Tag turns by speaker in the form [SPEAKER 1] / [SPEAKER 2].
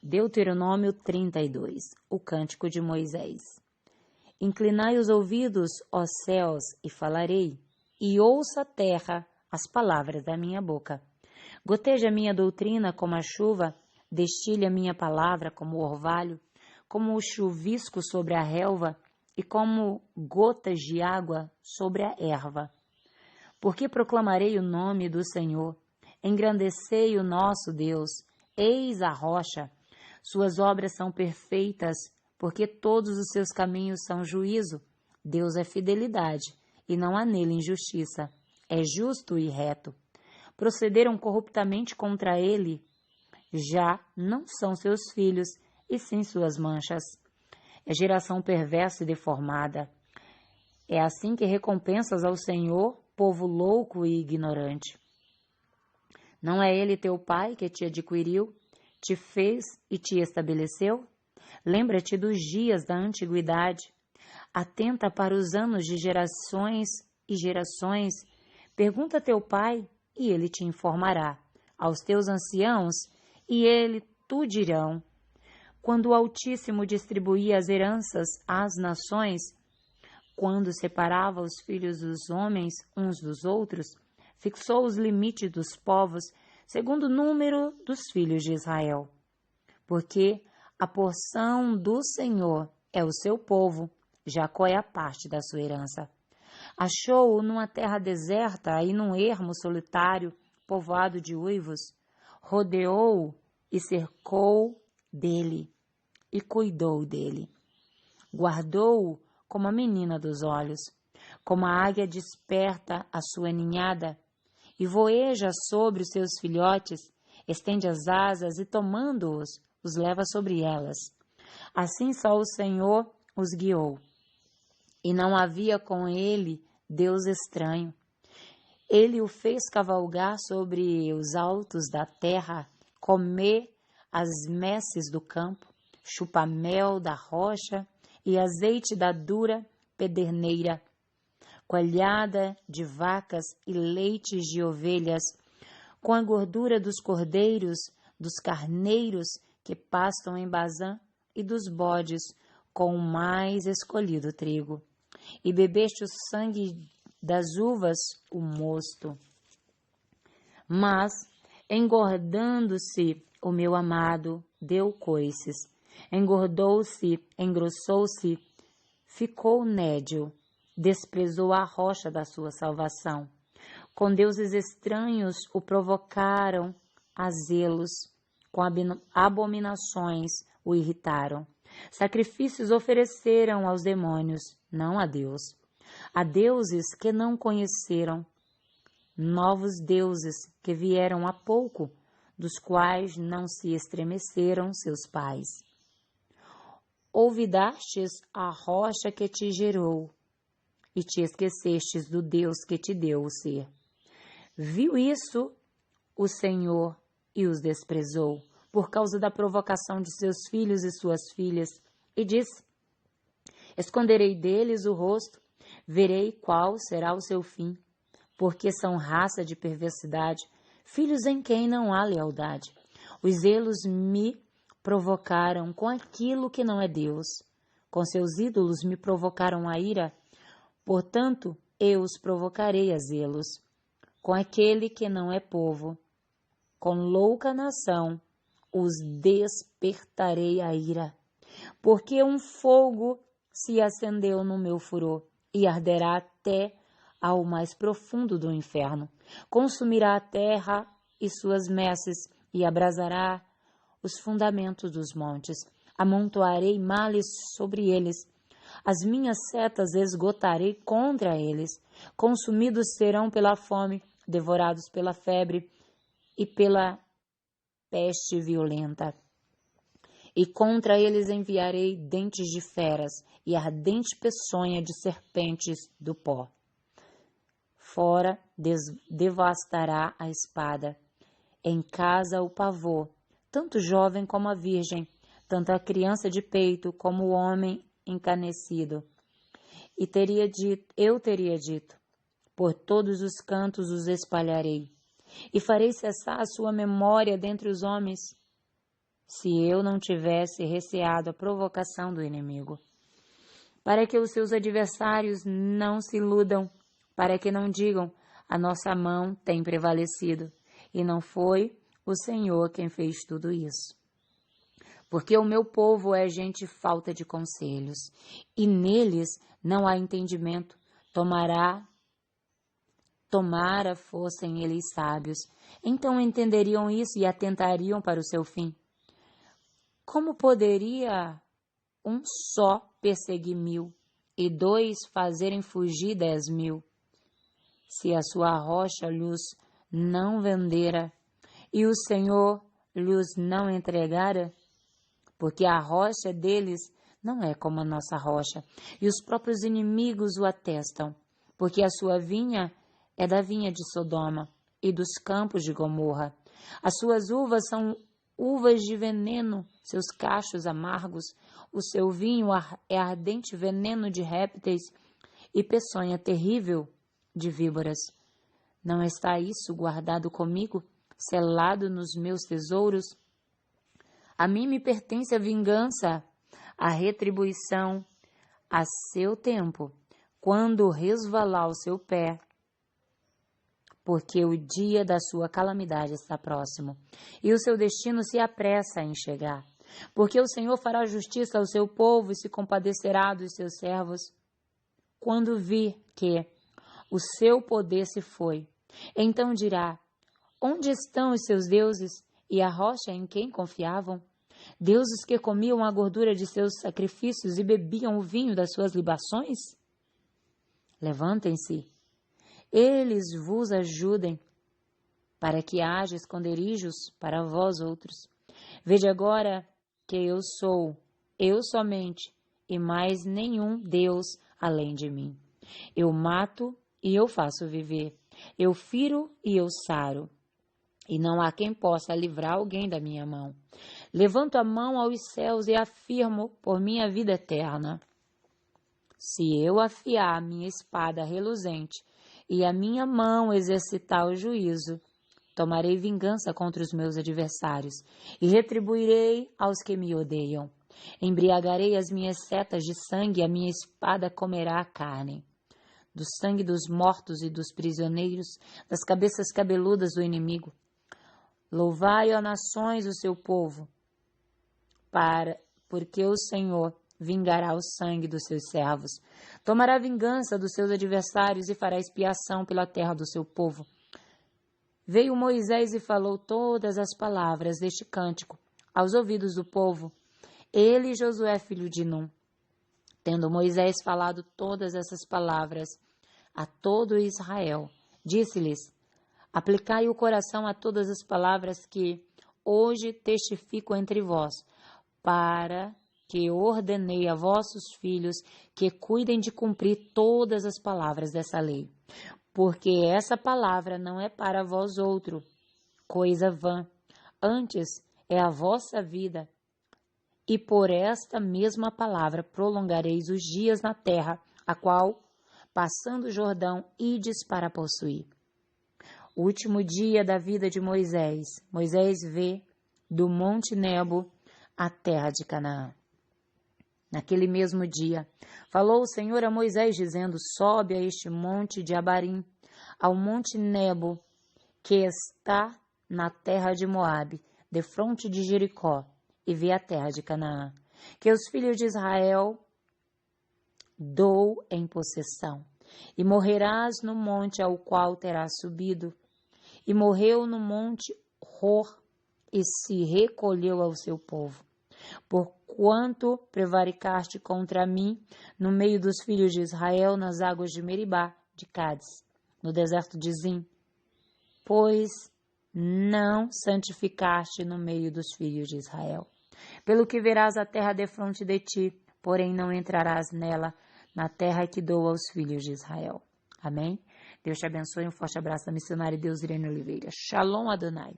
[SPEAKER 1] Deuteronômio 32, o Cântico de Moisés. Inclinai os ouvidos, ó céus, e falarei, e ouça a terra as palavras da minha boca. Goteja a minha doutrina como a chuva, destilha a minha palavra como o orvalho, como o chuvisco sobre a relva e como gotas de água sobre a erva. Porque proclamarei o nome do Senhor, engrandecei o nosso Deus, eis a rocha. Suas obras são perfeitas, porque todos os seus caminhos são juízo. Deus é fidelidade, e não há nele injustiça. É justo e reto. Procederam corruptamente contra ele, já não são seus filhos, e sim suas manchas. É geração perversa e deformada. É assim que recompensas ao Senhor, povo louco e ignorante. Não é ele teu pai que te adquiriu, te fez e te estabeleceu? Lembra-te dos dias da antiguidade. Atenta para os anos de gerações e gerações. Pergunta a teu pai, e ele te informará. Aos teus anciãos, e ele tu dirão. Quando o Altíssimo distribuía as heranças às nações, quando separava os filhos dos homens uns dos outros, fixou os limites dos povos segundo o número dos filhos de Israel. Porque a porção do Senhor é o seu povo, Jacó é a parte da sua herança. Achou-o numa terra deserta e num ermo solitário, povoado de uivos. Rodeou-o e cercou dele, e cuidou dele. Guardou-o como a menina dos olhos, como a águia desperta a sua ninhada, e voeja sobre os seus filhotes, estende as asas e, tomando-os, os leva sobre elas. Assim só o Senhor os guiou, e não havia com ele Deus estranho. Ele o fez cavalgar sobre os altos da terra, comer as messes do campo, chupar mel da rocha e azeite da dura pederneira, coalhada de vacas e leites de ovelhas, com a gordura dos cordeiros, dos carneiros que pastam em Bazã e dos bodes, com o mais escolhido trigo. E bebeste o sangue das uvas, o mosto. Mas, engordando-se, o meu amado deu coices. Engordou-se, engrossou-se, ficou nédio, desprezou a rocha da sua salvação. Com deuses estranhos o provocaram a zelos, com abominações o irritaram. Sacrifícios ofereceram aos demônios, não a Deus. A deuses que não conheceram, novos deuses que vieram há pouco, dos quais não se estremeceram seus pais. Olvidastes a rocha que te gerou, e te esquecestes do Deus que te deu o ser. Viu isso o Senhor e os desprezou, por causa da provocação de seus filhos e suas filhas, e disse: esconderei deles o rosto, verei qual será o seu fim, porque são raça de perversidade, filhos em quem não há lealdade. Os zelos me provocaram com aquilo que não é Deus, com seus ídolos me provocaram a ira, portanto eu os provocarei a zelos, com aquele que não é povo, com louca nação os despertarei a ira, porque um fogo se acendeu no meu furor e arderá até ao mais profundo do inferno. Consumirá a terra e suas messes e abrasará os fundamentos dos montes. Amontoarei males sobre eles. As minhas setas esgotarei contra eles. Consumidos serão pela fome, devorados pela febre e pela peste violenta. E contra eles enviarei dentes de feras e ardente peçonha de serpentes do pó. Fora devastará a espada. Em casa o pavor, tanto jovem como a virgem, tanto a criança de peito como o homem encanecido. E eu teria dito, por todos os cantos os espalharei, e farei cessar a sua memória dentre os homens. se eu não tivesse receado a provocação do inimigo. Para que os seus adversários não se iludam, para que não digam, a nossa mão tem prevalecido, e não foi o Senhor quem fez tudo isso. Porque o meu povo é gente falta de conselhos, e neles não há entendimento. Tomara fossem eles sábios, então entenderiam isso e atentariam para o seu fim. Como poderia um só perseguir 1000 e 2 fazerem fugir 10.000? Se a sua rocha lhes não vendera e o Senhor lhes não entregara? Porque a rocha deles não é como a nossa rocha, e os próprios inimigos o atestam, porque a sua vinha é da vinha de Sodoma e dos campos de Gomorra. As suas uvas são uvas de veneno, seus cachos amargos, o seu vinho é ardente veneno de répteis e peçonha terrível de víboras. Não está isso guardado comigo, selado nos meus tesouros? A mim me pertence a vingança, a retribuição, a seu tempo, quando resvalar o seu pé, porque o dia da sua calamidade está próximo, e o seu destino se apressa em chegar. Porque o Senhor fará justiça ao seu povo e se compadecerá dos seus servos. Quando vir que o seu poder se foi, então dirá, onde estão os seus deuses e a rocha em quem confiavam? Deuses que comiam a gordura de seus sacrifícios e bebiam o vinho das suas libações? Levantem-se, eles vos ajudem, para que haja esconderijos para vós outros. Vede agora que eu sou, eu somente, e mais nenhum Deus além de mim. Eu mato e eu faço viver, eu firo e eu saro, e não há quem possa livrar alguém da minha mão. Levanto a mão aos céus e afirmo por minha vida eterna. Se eu afiar a minha espada reluzente e a minha mão exercitar o juízo, tomarei vingança contra os meus adversários e retribuirei aos que me odeiam. Embriagarei as minhas setas de sangue e a minha espada comerá a carne. Do sangue dos mortos e dos prisioneiros, das cabeças cabeludas do inimigo. Louvai, ó nações, o seu povo, porque o Senhor vingará o sangue dos seus servos. Tomará vingança dos seus adversários e fará expiação pela terra do seu povo. Veio Moisés e falou todas as palavras deste cântico aos ouvidos do povo, ele e Josué, filho de Num. Tendo Moisés falado todas essas palavras a todo Israel, disse-lhes, aplicai o coração a todas as palavras que hoje testifico entre vós, para que ordenei a vossos filhos que cuidem de cumprir todas as palavras dessa lei. Porque essa palavra não é para vós outro, coisa vã, antes é a vossa vida. E por esta mesma palavra prolongareis os dias na terra, a qual, passando o Jordão, ides para possuir. O último dia da vida de Moisés, Moisés vê do Monte Nebo a terra de Canaã. Naquele mesmo dia, falou o Senhor a Moisés, dizendo, sobe a este monte de Abarim, ao monte Nebo, que está na terra de Moabe, defronte de Jericó, e vê a terra de Canaã, que os filhos de Israel dou em possessão. E morrerás no monte ao qual terás subido. E morreu no monte Hor, e se recolheu ao seu povo. Porquanto prevaricaste contra mim no meio dos filhos de Israel, nas águas de Meribá, de Cádiz, no deserto de Zim, pois não santificaste no meio dos filhos de Israel. Pelo que verás a terra defronte de ti, porém não entrarás nela, na terra que dou aos filhos de Israel. Amém? Deus te abençoe, um forte abraço da missionária Deus Irene Oliveira. Shalom Adonai.